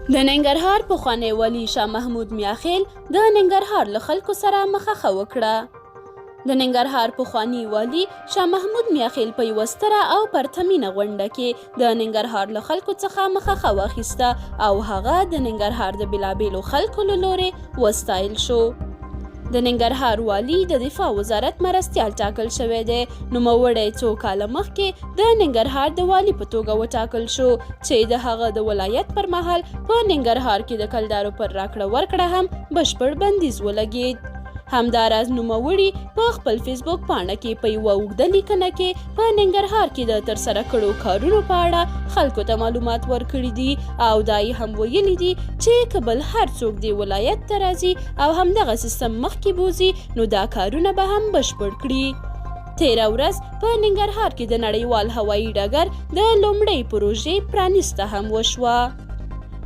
د ننګرهار پخوانی والي شاه محمود میاخیل د ننګرهار له خلکو سره مخه وکړه. د ننګرهار پخوانی والي شاه محمود میاخیل په یوه ستره او پرتمینه غونډه کې د ننګرهار له خلکو څخه مخه واخیسته او هغه د ننګرهار د بېلابېلو خلکو له لورې وستایل شو. د ننګرهار والي د دفاع وزارت مرستیال ټاکل شوی دی. نوموړی څو کاله مخکې د ننګرهار د والي په توګه وټاکل شو چې د هغه د ولایت پر مهال په ننګرهار کې د کلدارو پر راکړه ورکړه هم بشپړ بندیز ولګېد. همداراز نوموړي په خپل فیسبوک پاڼه کې په یوه اوږده لیکنه کې په ننګرهار کې د ترسره کړو کارونو په اړه خلکو ته معلومات ورکړي دي او دا یې هم ویلي دي چې که بل هر څوک دې ولایت ته راځي او همدغه سیستم مخکې بوځي نو دا کارونه به هم بشپړ کړي. تیره ورځ په ننګرهار کې د نړیوال هوایي ډګر د لومړۍ پروژې پرانیسته هم وشوه.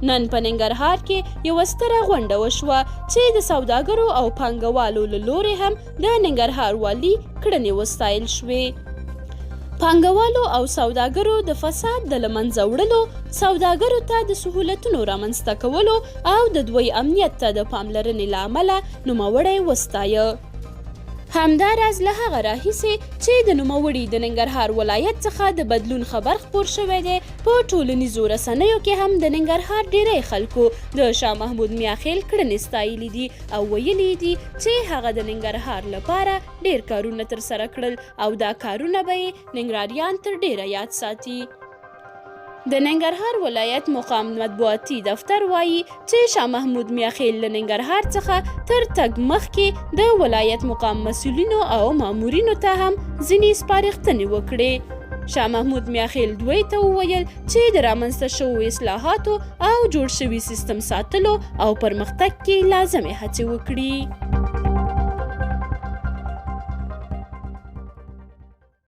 نن په ننګرهار کې یوه ستره غونډه وشوه چې د سوداګرو او پانګوالو له لورې هم د ننګرهار والي کړنې وستایل شوې. پانګوالو او سوداګرو د فساد د له منځه وړلو، سوداګرو ته د سهولتونو رامنځته کولو او د دوی امنیت ته د پاملرنې له امله نوموړی وستایه. همداراز له هغه راهیسې چې د نوموړي د ننګرهار ولایت څخه د بدلون خبر خپور شوی دی، په ټولنیزو رسنیو کې هم د ننګرهار ډیری خلکو د شاه محمود میاخیل کړنې ستایلي دي او ویلي دي چې هغه د ننګرهار لپاره ډیر کارونه ترسره کړل او دا کارونه به یې ننګراریان تر ډیره یاد ساتي. د ننګرهار ولایت مقام مطبوعاتي دفتر وایي چې شاه محمود میاخیل له ننګرهار څخه تر تګ مخکې د ولایت مقام مسؤلینو او مامورینو ته هم ځینې سپارښتنې وکړې. شاه محمود میاخیل دوی ته وویل چې د رامنځته شوو اصلاحاتو او جوړ شوي سیستم ساتلو او پرمختګ کې لازمې هڅې وکړي.